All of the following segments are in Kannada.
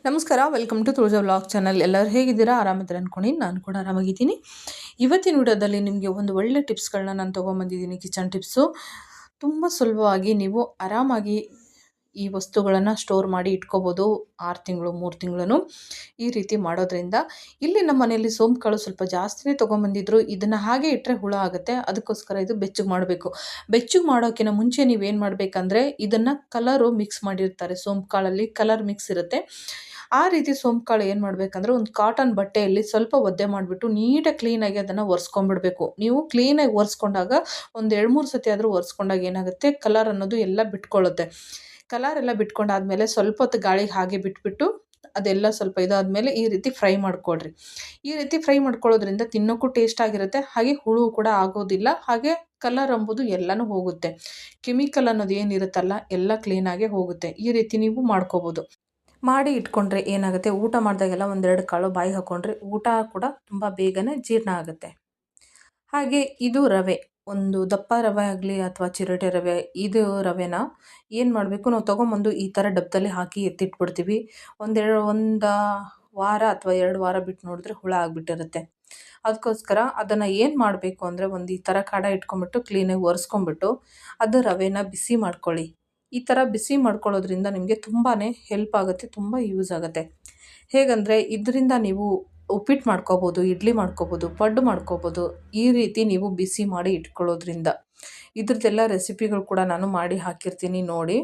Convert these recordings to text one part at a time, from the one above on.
ನಮಸ್ಕಾರ, welcome to Tulaja vlog channel. ಎಲ್ಲರೂ ಹೇಗಿದ್ದೀರಾ? ಆರಾಮಿದ್ದೀರಾ ಅನ್ಕೊಂಡು ನಾನು ಕೂಡ ಆರಾಮಾಗಿದ್ದೀನಿ. ಇವತ್ತಿನ ವಿಡಿಯೋದಲ್ಲಿ ನಿಮಗೆ ಒಂದು ಒಳ್ಳೆ ಟಿಪ್ಸ್ಗಳನ್ನ ನಾನು ತೊಗೊಂಬಂದಿದ್ದೀನಿ. ಕಿಚನ್ ಟಿಪ್ಸು ತುಂಬ ಸುಲಭವಾಗಿ ನೀವು ಆರಾಮಾಗಿ ಈ ವಸ್ತುಗಳನ್ನು ಸ್ಟೋರ್ ಮಾಡಿ ಇಟ್ಕೋಬೋದು. 6 ತಿಂಗಳು 3 ತಿಂಗಳು ಈ ರೀತಿ ಮಾಡೋದ್ರಿಂದ. ಇಲ್ಲಿ ನಮ್ಮ ಮನೆಯಲ್ಲಿ ಸೋಂಪು ಕಾಳು ಸ್ವಲ್ಪ ಜಾಸ್ತಿನೇ ತೊಗೊಂಬಂದಿದ್ರು. ಇದನ್ನು ಹಾಗೆ ಇಟ್ಟರೆ ಹುಳ ಆಗುತ್ತೆ, ಅದಕ್ಕೋಸ್ಕರ ಇದು ಬೆಚ್ಚಗೆ ಮಾಡಬೇಕು. ಬೆಚ್ಚಗೆ ಮಾಡೋಕ್ಕಿಂತ ಮುಂಚೆ ನೀವೇನು ಮಾಡಬೇಕಂದ್ರೆ, ಇದನ್ನು ಕಲರು ಮಿಕ್ಸ್ ಮಾಡಿರ್ತಾರೆ. ಸೋಂಪು ಕಾಳಲ್ಲಿ ಕಲರ್ ಮಿಕ್ಸ್ ಇರುತ್ತೆ. ಆ ರೀತಿ ಸೋಂಪು ಕಾಳು ಏನು ಮಾಡಬೇಕಂದ್ರೆ, ಒಂದು ಕಾಟನ್ ಬಟ್ಟೆಯಲ್ಲಿ ಸ್ವಲ್ಪ ಒದ್ದೆ ಮಾಡಿಬಿಟ್ಟು ನೀಟಾಗಿ ಕ್ಲೀನಾಗಿ ಅದನ್ನು ಒರೆಸ್ಕೊಂಡ್ಬಿಡ್ಬೇಕು. ನೀವು ಕ್ಲೀನಾಗಿ ಒರೆಸ್ಕೊಂಡಾಗ ಒಂದು 2-3 ಸತಿ ಆದರೂ ಒರೆಸ್ಕೊಂಡಾಗ ಏನಾಗುತ್ತೆ, ಕಲರ್ ಅನ್ನೋದು ಎಲ್ಲ ಬಿಟ್ಕೊಳ್ಳುತ್ತೆ. ಕಲರ್ ಎಲ್ಲ ಬಿಟ್ಕೊಂಡಾದ್ಮೇಲೆ ಸ್ವಲ್ಪ ಹೊತ್ತು ಗಾಳಿಗೆ ಹಾಗೆ ಬಿಟ್ಬಿಟ್ಟು ಅದೆಲ್ಲ ಸ್ವಲ್ಪ ಇದಾದಮೇಲೆ ಈ ರೀತಿ ಫ್ರೈ ಮಾಡ್ಕೊಳ್ರಿ. ಈ ರೀತಿ ಫ್ರೈ ಮಾಡ್ಕೊಳ್ಳೋದ್ರಿಂದ ತಿನ್ನೋಕ್ಕೂ ಟೇಸ್ಟ್ ಆಗಿರುತ್ತೆ, ಹಾಗೆ ಹುಳು ಕೂಡ ಆಗೋದಿಲ್ಲ, ಹಾಗೆ ಕಲರ್ ಎಂಬುದು ಎಲ್ಲನೂ ಹೋಗುತ್ತೆ. ಕೆಮಿಕಲ್ ಅನ್ನೋದು ಏನಿರುತ್ತಲ್ಲ ಎಲ್ಲ ಕ್ಲೀನಾಗೆ ಹೋಗುತ್ತೆ. ಈ ರೀತಿ ನೀವು ಮಾಡ್ಕೋಬೋದು. ಮಾಡಿ ಇಟ್ಕೊಂಡ್ರೆ ಏನಾಗುತ್ತೆ, ಊಟ ಮಾಡಿದಾಗೆಲ್ಲ 1-2 ಕಾಳು ಬಾಯಿಗೆ ಹಾಕ್ಕೊಂಡ್ರೆ ಊಟ ಕೂಡ ತುಂಬ ಬೇಗನೆ ಜೀರ್ಣ ಆಗುತ್ತೆ. ಹಾಗೆ ಇದು ರವೆ, ಒಂದು ದಪ್ಪ ರವೆ ಆಗಲಿ ಅಥವಾ ಚಿರೋಟಿ ರವೆ, ಇದು ರವೆನ ಏನು ಮಾಡಬೇಕು, ನಾವು ತೊಗೊಂಬಂದು ಈ ಥರ ಡಬ್ಬದಲ್ಲಿ ಹಾಕಿ ಎತ್ತಿಟ್ಬಿಡ್ತೀವಿ. ಒಂದು ವಾರ ಅಥವಾ 2 ವಾರ ಬಿಟ್ಟು ನೋಡಿದ್ರೆ ಹುಳ ಆಗಿಬಿಟ್ಟಿರುತ್ತೆ. ಅದಕ್ಕೋಸ್ಕರ ಅದನ್ನು ಏನು ಮಾಡಬೇಕು ಅಂದರೆ, ಒಂದು ಈ ಥರ ಕಾಡ ಇಟ್ಕೊಂಬಿಟ್ಟು ಕ್ಲೀನಾಗಿ ಒರೆಸ್ಕೊಂಬಿಟ್ಟು ಅದು ರವೆನ ಬಿಸಿ ಮಾಡ್ಕೊಳ್ಳಿ. ಈ ಥರ ಬಿಸಿ ಮಾಡ್ಕೊಳ್ಳೋದ್ರಿಂದ ನಿಮಗೆ ತುಂಬಾ ಹೆಲ್ಪ್ ಆಗುತ್ತೆ, ತುಂಬ ಯೂಸ್ ಆಗುತ್ತೆ. ಹೇಗಂದರೆ, ಇದರಿಂದ ನೀವು ಉಪ್ಪಿಟ್ಟು ಮಾಡ್ಕೋಬೋದು, ಇಡ್ಲಿ ಮಾಡ್ಕೋಬೋದು, ಪಡ್ಡು ಮಾಡ್ಕೋಬೋದು. ಈ ರೀತಿ ನೀವು ಬಿಸಿ ಮಾಡಿ ಇಟ್ಕೊಳ್ಳೋದ್ರಿಂದ ಇದ್ರದ್ದೆಲ್ಲ ರೆಸಿಪಿಗಳು ಕೂಡ ನಾನು ಮಾಡಿ ಹಾಕಿರ್ತೀನಿ ನೋಡಿ.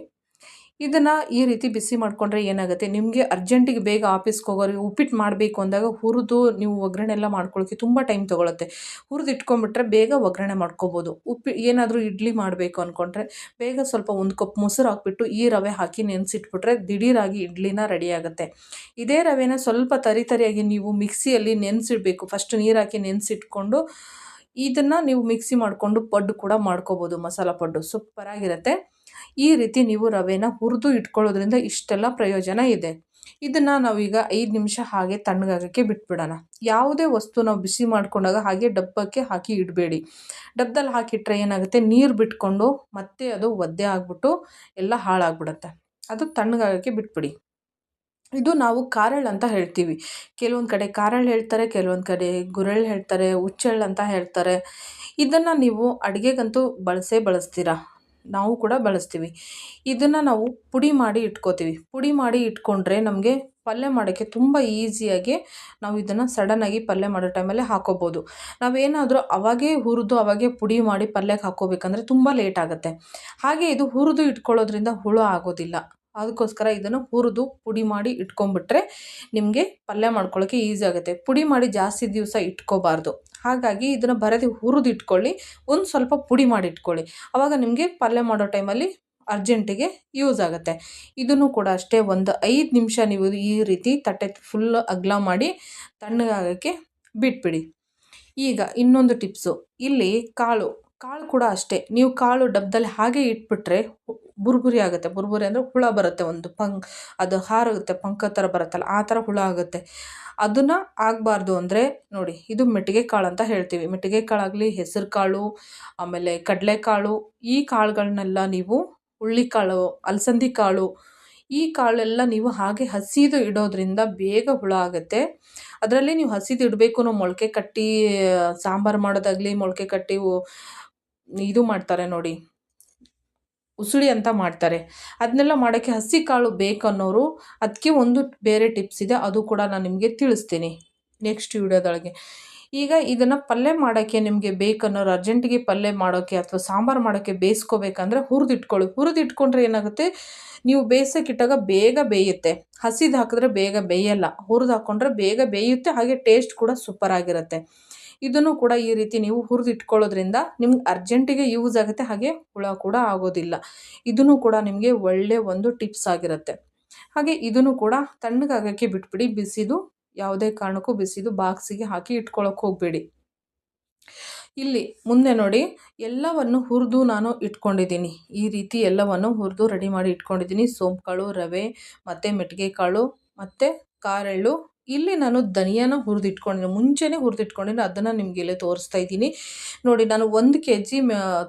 ಇದನ್ನು ಈ ರೀತಿ ಬಿಸಿ ಮಾಡಿಕೊಂಡ್ರೆ ಏನಾಗುತ್ತೆ, ನಿಮಗೆ ಅರ್ಜೆಂಟಿಗೆ ಬೇಗ ಆಫೀಸ್ಗೆ ಹೋಗೋರಿಗೆ ಉಪ್ಪಿಟ್ಟು ಮಾಡಬೇಕು ಅಂದಾಗ ಹುರಿದು ನೀವು ಒಗ್ಗರಣೆ ಎಲ್ಲ ಮಾಡ್ಕೊಳ್ಳೋಕ್ಕೆ ತುಂಬ ಟೈಮ್ ತೊಗೊಳುತ್ತೆ. ಹುರಿದು ಇಟ್ಕೊಂಡ್ಬಿಟ್ರೆ ಬೇಗ ಒಗ್ಗರಣೆ ಮಾಡ್ಕೋಬೋದು. ಏನಾದರೂ ಇಡ್ಲಿ ಮಾಡಬೇಕು ಅಂದ್ಕೊಂಡ್ರೆ ಬೇಗ ಸ್ವಲ್ಪ 1 ಕಪ್ ಮೊಸರು ಹಾಕ್ಬಿಟ್ಟು ಈ ರವೆ ಹಾಕಿ ನೆನೆಸಿಟ್ಬಿಟ್ರೆ ದಿಢೀರಾಗಿ ಇಡ್ಲಿನ ರೆಡಿ ಆಗುತ್ತೆ. ಇದೇ ರವೆನ ಸ್ವಲ್ಪ ತರಿಯಾಗಿ ನೀವು ಮಿಕ್ಸಿಯಲ್ಲಿ ನೆನೆಸಿಡಬೇಕು. ಫಸ್ಟ್ ನೀರು ಹಾಕಿ ನೆನೆಸಿಟ್ಕೊಂಡು ಇದನ್ನು ನೀವು ಮಿಕ್ಸಿ ಮಾಡಿಕೊಂಡು ಪಡ್ಡು ಕೂಡ ಮಾಡ್ಕೋಬೋದು. ಮಸಾಲ ಪಡ್ಡು ಸೂಪರಾಗಿರುತ್ತೆ. ಈ ರೀತಿ ನೀವು ರವೆನ ಹುರಿದು ಇಟ್ಕೊಳ್ಳೋದ್ರಿಂದ ಇಷ್ಟೆಲ್ಲ ಪ್ರಯೋಜನ ಇದೆ. ಇದನ್ನು ನಾವೀಗ 5 ನಿಮಿಷ ಹಾಗೆ ತಣ್ಣಗಾಗೋಕ್ಕೆ ಬಿಟ್ಬಿಡೋಣ. ಯಾವುದೇ ವಸ್ತು ನಾವು ಬಿಸಿ ಮಾಡ್ಕೊಂಡಾಗ ಹಾಗೆ ಡಬ್ಬಕ್ಕೆ ಹಾಕಿ ಇಡಬೇಡಿ. ಡಬ್ಬದಲ್ಲಿ ಹಾಕಿಟ್ರೆ ಏನಾಗುತ್ತೆ, ನೀರು ಬಿಟ್ಕೊಂಡು ಮತ್ತೆ ಅದು ಒದ್ದೆ ಆಗಿಬಿಟ್ಟು ಎಲ್ಲ ಹಾಳಾಗ್ಬಿಡುತ್ತೆ. ಅದು ತಣ್ಣಗಾಗೋಕ್ಕೆ ಬಿಟ್ಬಿಡಿ. ಇದು ನಾವು ಕಾರಳು ಅಂತ ಹೇಳ್ತೀವಿ. ಕೆಲವೊಂದು ಕಡೆ ಕಾರಳು ಹೇಳ್ತಾರೆ, ಕೆಲವೊಂದು ಕಡೆ ಗುರೆಳ್ಳು ಹೇಳ್ತಾರೆ, ಹುಚ್ಚೆಳ್ಳು ಅಂತ ಹೇಳ್ತಾರೆ. ಇದನ್ನು ನೀವು ಅಡುಗೆಗಂತೂ ಬಳಸ್ತೀರಾ, ನಾವು ಕೂಡ ಬಳಸ್ತೀವಿ. ಇದನ್ನು ನಾವು ಪುಡಿ ಮಾಡಿ ಇಟ್ಕೋತೀವಿ. ಪುಡಿ ಮಾಡಿ ಇಟ್ಕೊಂಡ್ರೆ ನಮಗೆ ಪಲ್ಯ ಮಾಡೋಕ್ಕೆ ತುಂಬ ಈಸಿಯಾಗಿ ನಾವು ಇದನ್ನು ಸಡನ್ನಾಗಿ ಪಲ್ಯ ಮಾಡೋ ಟೈಮಲ್ಲಿ ಹಾಕೋಬೋದು. ನಾವೇನಾದರೂ ಅವಾಗೇ ಹುರಿದು ಅವಾಗೇ ಪುಡಿ ಮಾಡಿ ಪಲ್ಯಕ್ಕೆ ಹಾಕ್ಕೋಬೇಕಂದ್ರೆ ತುಂಬ ಲೇಟ್ ಆಗುತ್ತೆ. ಹಾಗೆ ಇದು ಹುರಿದು ಇಟ್ಕೊಳ್ಳೋದ್ರಿಂದ ಹುಳು ಆಗೋದಿಲ್ಲ. ಅದಕ್ಕೋಸ್ಕರ ಇದನ್ನು ಹುರಿದು ಪುಡಿ ಮಾಡಿ ಇಟ್ಕೊಂಡ್ಬಿಟ್ರೆ ನಿಮಗೆ ಪಲ್ಯ ಮಾಡ್ಕೊಳ್ಳೋಕ್ಕೆ ಈಸಿ ಆಗುತ್ತೆ. ಪುಡಿ ಮಾಡಿ ಜಾಸ್ತಿ ದಿವಸ ಇಟ್ಕೋಬಾರ್ದು. ಹಾಗಾಗಿ ಇದನ್ನು ಬರದೇ ಹುರಿದು ಇಟ್ಕೊಳ್ಳಿ, ಒಂದು ಸ್ವಲ್ಪ ಪುಡಿ ಮಾಡಿ ಇಟ್ಕೊಳ್ಳಿ. ಆವಾಗ ನಿಮಗೆ ಪಲ್ಯ ಮಾಡೋ ಟೈಮಲ್ಲಿ ಅರ್ಜೆಂಟಿಗೆ ಯೂಸ್ ಆಗುತ್ತೆ. ಇದನ್ನು ಕೂಡ ಅಷ್ಟೇ, ಒಂದು 5 ನಿಮಿಷ ನೀವು ಈ ರೀತಿ ತಟ್ಟೆ ಫುಲ್ ಅಗಲ ಮಾಡಿ ತಣ್ಣಗಾಗೋಕ್ಕೆ ಬಿಟ್ಬಿಡಿ. ಈಗ ಇನ್ನೊಂದು ಟಿಪ್ಸು, ಇಲ್ಲಿ ಕಾಳು ಕೂಡ ಅಷ್ಟೇ. ನೀವು ಕಾಳು ಡಬ್ಬದಲ್ಲಿ ಹಾಗೆ ಇಟ್ಬಿಟ್ರೆ ಬುರ್ಬುರಿ ಆಗುತ್ತೆ. ಬುರ್ಬುರಿ ಅಂದರೆ ಹುಳ ಬರುತ್ತೆ, ಒಂದು ಅದು ಹಾರುತ್ತೆ, ಪಂಕ ಥರ ಬರುತ್ತಲ್ಲ, ಆ ಥರ ಹುಳ ಆಗುತ್ತೆ. ಅದನ್ನು ಆಗಬಾರ್ದು ಅಂದರೆ ನೋಡಿ, ಇದು ಮೆಟ್ಟಿಗೆ ಕಾಳು ಅಂತ ಹೇಳ್ತೀವಿ. ಮೆಟ್ಟಿಗೆ ಕಾಳಾಗಲಿ, ಹೆಸರು ಕಾಳು, ಆಮೇಲೆ ಕಡಲೆಕಾಳು, ಈ ಕಾಳುಗಳನ್ನೆಲ್ಲ ನೀವು, ಹುಳ್ಳಿಕಾಳು, ಅಲಸಂದಿ ಕಾಳು, ಈ ಕಾಳೆಲ್ಲ ನೀವು ಹಾಗೆ ಹಸಿದು ಇಡೋದ್ರಿಂದ ಬೇಗ ಹುಳ ಆಗುತ್ತೆ. ಅದರಲ್ಲಿ ನೀವು ಹಸಿದು ಇಡಬೇಕು, ನಾವು ಮೊಳಕೆ ಕಟ್ಟಿ ಸಾಂಬಾರು ಮಾಡೋದಾಗಲಿ, ಮೊಳಕೆ ಕಟ್ಟಿ ಇದು ಮಾಡ್ತಾರೆ ನೋಡಿ, ಉಸುಳಿ ಅಂತ ಮಾಡ್ತಾರೆ. ಅದನ್ನೆಲ್ಲ ಮಾಡೋಕ್ಕೆ ಹಸಿ ಕಾಳು ಬೇಕನ್ನೋರು ಅದಕ್ಕೆ ಒಂದು ಬೇರೆ ಟಿಪ್ಸ್ ಇದೆ, ಅದು ಕೂಡ ನಾನು ನಿಮಗೆ ತಿಳಿಸ್ತೀನಿ ನೆಕ್ಸ್ಟ್ ವಿಡಿಯೋದೊಳಗೆ. ಈಗ ಇದನ್ನು ಪಲ್ಯ ಮಾಡೋಕ್ಕೆ ನಿಮಗೆ ಬೇಕನ್ನೋರು, ಅರ್ಜೆಂಟಿಗೆ ಪಲ್ಯ ಮಾಡೋಕ್ಕೆ ಅಥವಾ ಸಾಂಬಾರು ಮಾಡೋಕ್ಕೆ ಬೇಯಿಸ್ಕೋಬೇಕಂದ್ರೆ ಹುರಿದಿಟ್ಕೊಂಡ್ರೆ ಏನಾಗುತ್ತೆ, ನೀವು ಬೇಯಿಸೋಕ್ಕಿಟ್ಟಾಗ ಬೇಗ ಬೇಯುತ್ತೆ. ಹಸಿದು ಹಾಕಿದ್ರೆ ಬೇಗ ಬೇಯಲ್ಲ, ಹುರಿದು ಹಾಕ್ಕೊಂಡ್ರೆ ಬೇಗ ಬೇಯುತ್ತೆ, ಹಾಗೆ ಟೇಸ್ಟ್ ಕೂಡ ಸೂಪರಾಗಿರುತ್ತೆ. ಇದನ್ನು ಕೂಡ ಈ ರೀತಿ ನೀವು ಹುರಿದು ಇಟ್ಕೊಳ್ಳೋದ್ರಿಂದ ನಿಮ್ಗೆ ಅರ್ಜೆಂಟಿಗೆ ಯೂಸ್ ಆಗುತ್ತೆ, ಹಾಗೆ ಹುಳ ಕೂಡ ಆಗೋದಿಲ್ಲ. ಇದನ್ನು ಕೂಡ ನಿಮಗೆ ಒಳ್ಳೆ ಒಂದು ಟಿಪ್ಸ್ ಆಗಿರುತ್ತೆ. ಹಾಗೆ ಇದನ್ನು ಕೂಡ ತಣ್ಣಗಾಗೋಕ್ಕೆ ಬಿಟ್ಬಿಡಿ. ಬಿಸಿದು ಯಾವುದೇ ಕಾರಣಕ್ಕೂ ಬಿಸಿದು ಬಾಕ್ಸಿಗೆ ಹಾಕಿ ಇಟ್ಕೊಳ್ಳೋಕೆ ಹೋಗಬೇಡಿ. ಇಲ್ಲಿ ಮುಂದೆ ನೋಡಿ, ಎಲ್ಲವನ್ನು ಹುರಿದು ನಾನು ಇಟ್ಕೊಂಡಿದ್ದೀನಿ. ಈ ರೀತಿ ಎಲ್ಲವನ್ನು ಹುರಿದು ರೆಡಿ ಮಾಡಿ ಇಟ್ಕೊಂಡಿದ್ದೀನಿ. ಸೋಂಪು ಕಾಳು, ರವೆ, ಮತ್ತು ಮೆಟ್ಟಿಗೆ ಕಾಳು, ಮತ್ತು ಕಾರೆಳ್ಳು. ಇಲ್ಲಿ ನಾನು ಧನಿಯಾನ ಹುರಿದಿಟ್ಕೊಂಡಿದ್ದೀನಿ, ಮುಂಚೆನೇ ಹುರಿದಿಟ್ಕೊಂಡಿದ್ದೀನಿ. ಅದನ್ನು ನಿಮಗೆ ಇಲ್ಲೇ ತೋರಿಸ್ತಾ ಇದ್ದೀನಿ ನೋಡಿ. ನಾನು 1 kg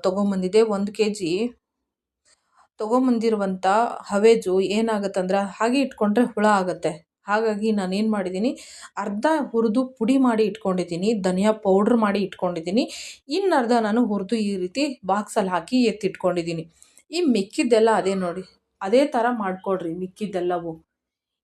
ತೊಗೊಂಬಂದಿದ್ದೆ. 1 kg ತೊಗೊಂಬಂದಿರುವಂಥ ಹವೇಜು ಏನಾಗುತ್ತಂದ್ರೆ, ಹಾಗೆ ಇಟ್ಕೊಂಡ್ರೆ ಹುಳ ಆಗುತ್ತೆ. ಹಾಗಾಗಿ ನಾನೇನು ಮಾಡಿದ್ದೀನಿ, ಅರ್ಧ ಹುರಿದು ಪುಡಿ ಮಾಡಿ ಇಟ್ಕೊಂಡಿದ್ದೀನಿ, ಧನಿಯಾ ಪೌಡ್ರ್ ಮಾಡಿ ಇಟ್ಕೊಂಡಿದ್ದೀನಿ. ಇನ್ನರ್ಧ ನಾನು ಹುರಿದು ಈ ರೀತಿ ಬಾಕ್ಸಲ್ಲಿ ಹಾಕಿ ಎತ್ತಿಟ್ಕೊಂಡಿದ್ದೀನಿ. ಈ ಮಿಕ್ಕಿದ್ದೆಲ್ಲ ಅದೇ ನೋಡಿ, ಅದೇ ಥರ ಮಾಡಿಕೊಡ್ರಿ ಮಿಕ್ಕಿದ್ದೆಲ್ಲವೂ.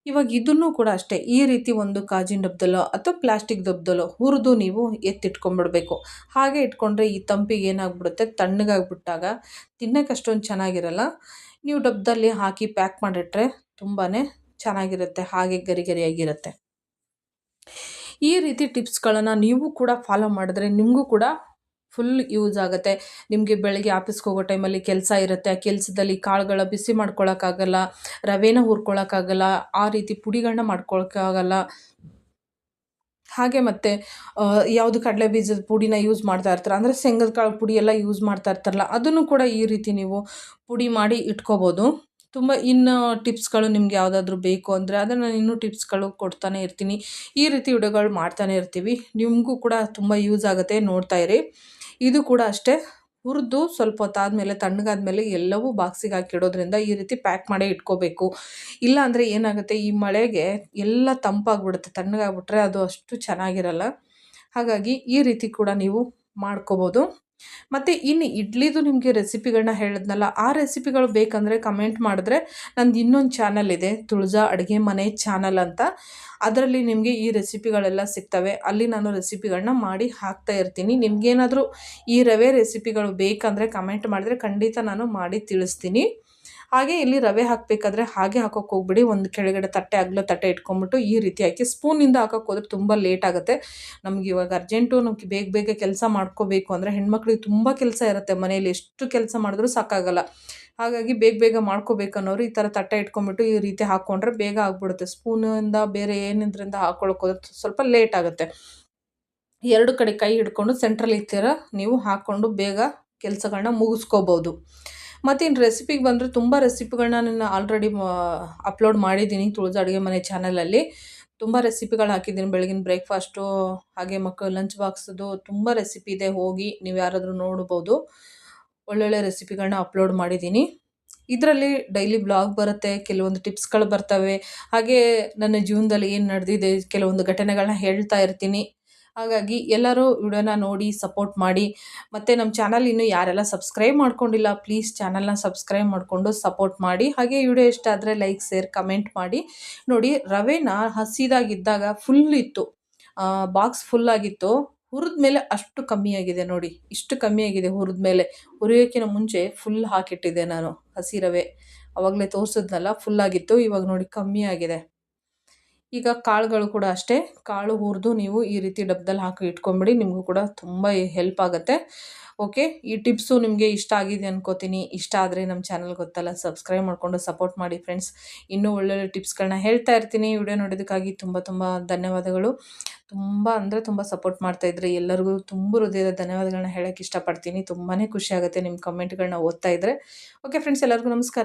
ಇವಾಗ ಇದನ್ನು ಕೂಡ ಅಷ್ಟೇ, ಈ ರೀತಿ ಒಂದು ಗಾಜಿನ ಡಬ್ಬದಲ್ಲೋ ಅಥವಾ ಪ್ಲಾಸ್ಟಿಕ್ ಡಬ್ಬದಲ್ಲೋ ಹುರಿದು ನೀವು ಎತ್ತಿಟ್ಕೊಂಡ್ಬಿಡ್ಬೇಕು. ಹಾಗೆ ಇಟ್ಕೊಂಡ್ರೆ ಈ ತಂಪಿಗೆ ಏನಾಗ್ಬಿಡುತ್ತೆ, ತಣ್ಣಗಾಗ್ಬಿಟ್ಟಾಗ ತಿನ್ನೋಕೆ ಅಷ್ಟೊಂದು ಚೆನ್ನಾಗಿರಲ್ಲ. ನೀವು ಡಬ್ಬದಲ್ಲಿ ಹಾಕಿ ಪ್ಯಾಕ್ ಮಾಡಿಟ್ರೆ ತುಂಬಾ ಚೆನ್ನಾಗಿರುತ್ತೆ, ಹಾಗೆ ಗರಿ ಗರಿಯಾಗಿರುತ್ತೆ. ಈ ರೀತಿ ಟಿಪ್ಸ್ಗಳನ್ನು ನೀವು ಕೂಡ ಫಾಲೋ ಮಾಡಿದ್ರೆ ನಿಮಗೂ ಕೂಡ ಫುಲ್ ಯೂಸ್ ಆಗುತ್ತೆ. ನಿಮಗೆ ಬೆಳಗ್ಗೆ ಆಫೀಸ್ಗೆ ಹೋಗೋ ಟೈಮಲ್ಲಿ ಕೆಲಸ ಇರುತ್ತೆ, ಆ ಕೆಲಸದಲ್ಲಿ ಕಾಳುಗಳ ಬಿಸಿ ಮಾಡ್ಕೊಳಕ್ಕಾಗಲ್ಲ, ರವೆನ ಹುರ್ಕೊಳಕ್ಕಾಗಲ್ಲ, ಆ ರೀತಿ ಪುಡಿಗಳನ್ನ ಮಾಡ್ಕೊಳಕ್ಕಾಗಲ್ಲ. ಹಾಗೆ ಮತ್ತು ಯಾವುದು ಕಡಲೆ ಬೀಜದ ಪುಡಿನ ಯೂಸ್ ಮಾಡ್ತಾ ಇರ್ತಾರೆ, ಅಂದರೆ ಶೇಂಗದ ಕಾಳು ಪುಡಿ ಎಲ್ಲ ಯೂಸ್ ಮಾಡ್ತಾ ಇರ್ತಾರಲ್ಲ, ಅದನ್ನು ಕೂಡ ಈ ರೀತಿ ನೀವು ಪುಡಿ ಮಾಡಿ ಇಟ್ಕೋಬೋದು. ತುಂಬ ಇನ್ನು ಟಿಪ್ಸ್ಗಳು ನಿಮ್ಗೆ ಯಾವುದಾದ್ರೂ ಬೇಕು ಅಂದರೆ ಅದನ್ನು ನಾನು ಇನ್ನೂ ಟಿಪ್ಸ್ಗಳು ಕೊಡ್ತಾನೆ ಇರ್ತೀನಿ. ಈ ರೀತಿ ವಿಡಿಯೋಗಳು ಮಾಡ್ತಾನೆ ಇರ್ತೀವಿ, ನಿಮಗೂ ಕೂಡ ತುಂಬ ಯೂಸ್ ಆಗುತ್ತೆ, ನೋಡ್ತಾ ಇರಿ. ಇದು ಕೂಡ ಅಷ್ಟೇ, ಹುರಿದು ಸ್ವಲ್ಪ ಹೊತ್ತಾದಮೇಲೆ ತಣ್ಣಗಾದ್ಮೇಲೆ ಎಲ್ಲವೂ ಬಾಕ್ಸಿಗೆ ಹಾಕಿಡೋದ್ರಿಂದ ಈ ರೀತಿ ಪ್ಯಾಕ್ ಮಾಡೇ ಇಟ್ಕೋಬೇಕು. ಇಲ್ಲ ಅಂದರೆ ಏನಾಗುತ್ತೆ, ಈ ಮಳೆಗೆ ಎಲ್ಲ ತಂಪಾಗ್ಬಿಡುತ್ತೆ, ತಣ್ಣಗಾಗ್ಬಿಟ್ರೆ ಅದು ಅಷ್ಟು ಚೆನ್ನಾಗಿರಲ್ಲ. ಹಾಗಾಗಿ ಈ ರೀತಿ ಕೂಡ ನೀವು ಮಾಡ್ಕೋಬೋದು. ಮತ್ತು ಇನ್ನು ಇಡ್ಲಿದು ನಿಮಗೆ ರೆಸಿಪಿಗಳನ್ನ ಹೇಳಿದ್ನಲ್ಲ, ಆ ರೆಸಿಪಿಗಳು ಬೇಕಂದರೆ ಕಮೆಂಟ್ ಮಾಡಿದ್ರೆ ನಂದು ಇನ್ನೊಂದು ಚಾನಲ್ ಇದೆ, ತುಳಜಾ ಅಡುಗೆ ಮನೆ ಚಾನಲ್ ಅಂತ. ಅದರಲ್ಲಿ ನಿಮಗೆ ಈ ರೆಸಿಪಿಗಳೆಲ್ಲ ಸಿಗ್ತವೆ. ಅಲ್ಲಿ ನಾನು ರೆಸಿಪಿಗಳನ್ನ ಮಾಡಿ ಹಾಕ್ತಾ ಇರ್ತೀನಿ. ನಿಮಗೇನಾದರೂ ಈ ರವೆ ರೆಸಿಪಿಗಳು ಬೇಕಂದರೆ ಕಮೆಂಟ್ ಮಾಡಿದ್ರೆ ಖಂಡಿತ ನಾನು ಮಾಡಿ ತಿಳಿಸ್ತೀನಿ. ಹಾಗೆ ಇಲ್ಲಿ ರವೆ ಹಾಕಬೇಕಾದ್ರೆ ಹಾಗೆ ಹಾಕೋಕ್ಕೆ ಹೋಗ್ಬಿಡಿ. ಒಂದು ಕೆಳಗಡೆ ತಟ್ಟೆ ಅಗಲ ತಟ್ಟೆ ಇಟ್ಕೊಂಬಿಟ್ಟು ಈ ರೀತಿ ಹಾಕಿ ಸ್ಪೂನಿಂದ ಹಾಕೋಕ್ಕೆ ಹೋದ್ರೆ ತುಂಬ ಲೇಟ್ ಆಗುತ್ತೆ. ನಮ್ಗೆ ಇವಾಗ ಅರ್ಜೆಂಟು, ನಮ್ಗೆ ಬೇಗ ಬೇಗ ಕೆಲಸ ಮಾಡ್ಕೋಬೇಕು ಅಂದರೆ ಹೆಣ್ಮಕ್ಳಿಗೆ ತುಂಬ ಕೆಲಸ ಇರುತ್ತೆ ಮನೇಲಿ, ಎಷ್ಟು ಕೆಲಸ ಮಾಡಿದ್ರೂ ಸಾಕಾಗಲ್ಲ. ಹಾಗಾಗಿ ಬೇಗ ಬೇಗ ಮಾಡ್ಕೋಬೇಕನ್ನೋರು ಈ ಥರ ತಟ್ಟೆ ಇಟ್ಕೊಂಬಿಟ್ಟು ಈ ರೀತಿ ಹಾಕ್ಕೊಂಡ್ರೆ ಬೇಗ ಆಗಿಬಿಡುತ್ತೆ. ಸ್ಪೂನಿಂದ ಬೇರೆ ಏನಿದ್ರಿಂದ ಹಾಕ್ಕೊಳಕ್ಕೆ ಹೋದ್ರೆ ಸ್ವಲ್ಪ ಲೇಟ್ ಆಗುತ್ತೆ. ಎರಡು ಕಡೆ ಕೈ ಹಿಡ್ಕೊಂಡು ಸೆಂಟ್ರಲ್ಲಿ ಈ ಥರ ನೀವು ಹಾಕ್ಕೊಂಡು ಬೇಗ ಕೆಲಸಗಳನ್ನ ಮುಗಿಸ್ಕೋಬೋದು. ಮತ್ತು ಇನ್ನು ರೆಸಿಪಿಗೆ ಬಂದರೆ ತುಂಬ ರೆಸಿಪಿಗಳನ್ನ ನಾನು ಆಲ್ರೆಡಿ ಅಪ್ಲೋಡ್ ಮಾಡಿದ್ದೀನಿ ತುಳಜಾ ಅಡುಗೆ ಮನೆ ಚಾನಲಲ್ಲಿ. ತುಂಬ ರೆಸಿಪಿಗಳು ಹಾಕಿದ್ದೀನಿ, ಬೆಳಗಿನ ಬ್ರೇಕ್ಫಾಸ್ಟು, ಹಾಗೆ ಮಕ್ಕಳು ಲಂಚ್ ಬಾಕ್ಸ್ದು ತುಂಬ ರೆಸಿಪಿ ಇದೆ, ಹೋಗಿ ನೀವು ಯಾರಾದರೂ ನೋಡ್ಬೋದು. ಒಳ್ಳೊಳ್ಳೆ ರೆಸಿಪಿಗಳನ್ನ ಅಪ್ಲೋಡ್ ಮಾಡಿದ್ದೀನಿ. ಇದರಲ್ಲಿ ಡೈಲಿ ಬ್ಲಾಗ್ ಬರುತ್ತೆ, ಕೆಲವೊಂದು ಟಿಪ್ಸ್ಗಳು ಬರ್ತವೆ, ಹಾಗೆ ನನ್ನ ಜೀವನದಲ್ಲಿ ಏನು ನಡೆದಿದೆ ಕೆಲವೊಂದು ಘಟನೆಗಳನ್ನ ಹೇಳ್ತಾ ಇರ್ತೀನಿ. ಹಾಗಾಗಿ ಎಲ್ಲರೂ ವಿಡಿಯೋನ ನೋಡಿ ಸಪೋರ್ಟ್ ಮಾಡಿ. ಮತ್ತು ನಮ್ಮ ಚಾನಲ್ ಇನ್ನೂ ಯಾರೆಲ್ಲ ಸಬ್ಸ್ಕ್ರೈಬ್ ಮಾಡ್ಕೊಂಡಿಲ್ಲ, ಪ್ಲೀಸ್ ಚಾನಲ್ನ ಸಬ್ಸ್ಕ್ರೈಬ್ ಮಾಡಿಕೊಂಡು ಸಪೋರ್ಟ್ ಮಾಡಿ. ಹಾಗೆ ವಿಡಿಯೋ ಇಷ್ಟ ಆದರೆ ಲೈಕ್, ಶೇರ್, ಕಮೆಂಟ್ ಮಾಡಿ. ನೋಡಿ, ರವೆನ ಹಸಿದಾಗಿದ್ದಾಗ ಫುಲ್ ಇತ್ತು, ಬಾಕ್ಸ್ ಫುಲ್ಲಾಗಿತ್ತು. ಹುರಿದ ಮೇಲೆ ಅಷ್ಟು ಕಮ್ಮಿಯಾಗಿದೆ ನೋಡಿ, ಇಷ್ಟು ಕಮ್ಮಿಯಾಗಿದೆ ಹುರಿದ ಮೇಲೆ. ಹುರಿಯೋಕ್ಕಿಂತ ಮುಂಚೆ ಫುಲ್ ಹಾಕಿಟ್ಟಿದ್ದೆ ನಾನು ಹಸಿ ರವೆ, ಆವಾಗಲೇ ತೋರಿಸಿದ್ನಲ್ಲ ಫುಲ್ಲಾಗಿತ್ತು. ಇವಾಗ ನೋಡಿ ಕಮ್ಮಿ ಆಗಿದೆ. ಈಗ ಕಾಳುಗಳು ಕೂಡ ಅಷ್ಟೇ, ಕಾಳು ಹುರಿದು ನೀವು ಈ ರೀತಿ ಡಬ್ಬದಲ್ಲಿ ಹಾಕಿ ಇಟ್ಕೊಂಬಿಡಿ, ನಿಮಗೂ ಕೂಡ ತುಂಬ ಹೆಲ್ಪ್ ಆಗುತ್ತೆ. ಓಕೆ, ಈ ಟಿಪ್ಸು ನಿಮಗೆ ಇಷ್ಟ ಆಗಿದೆ ಅನ್ಕೋತೀನಿ. ಇಷ್ಟ ಆದರೆ ನಮ್ಮ ಚಾನಲ್ ಗೊತ್ತಲ್ಲ, ಸಬ್ಸ್ಕ್ರೈಬ್ ಮಾಡಿಕೊಂಡು ಸಪೋರ್ಟ್ ಮಾಡಿ ಫ್ರೆಂಡ್ಸ್. ಇನ್ನೂ ಒಳ್ಳೊಳ್ಳೆ ಟಿಪ್ಸ್ಗಳನ್ನ ಹೇಳ್ತಾ ಇರ್ತೀನಿ. ವಿಡಿಯೋ ನೋಡೋದಕ್ಕಾಗಿ ತುಂಬ ತುಂಬ ಧನ್ಯವಾದಗಳು. ತುಂಬ ಅಂದರೆ ತುಂಬ ಸಪೋರ್ಟ್ ಮಾಡ್ತಾಯಿದ್ರೆ ಎಲ್ಲರಿಗೂ ತುಂಬ ಹೃದಯದ ಧನ್ಯವಾದಗಳನ್ನ ಹೇಳೋಕ್ಕೆ ಇಷ್ಟಪಡ್ತೀನಿ. ತುಂಬಾ ಖುಷಿ ಆಗುತ್ತೆ ನಿಮ್ಮ ಕಮೆಂಟ್ಗಳನ್ನ ಓದ್ತಾ ಇದ್ದರೆ. ಓಕೆ ಫ್ರೆಂಡ್ಸ್, ಎಲ್ಲರಿಗೂ ನಮಸ್ಕಾರ.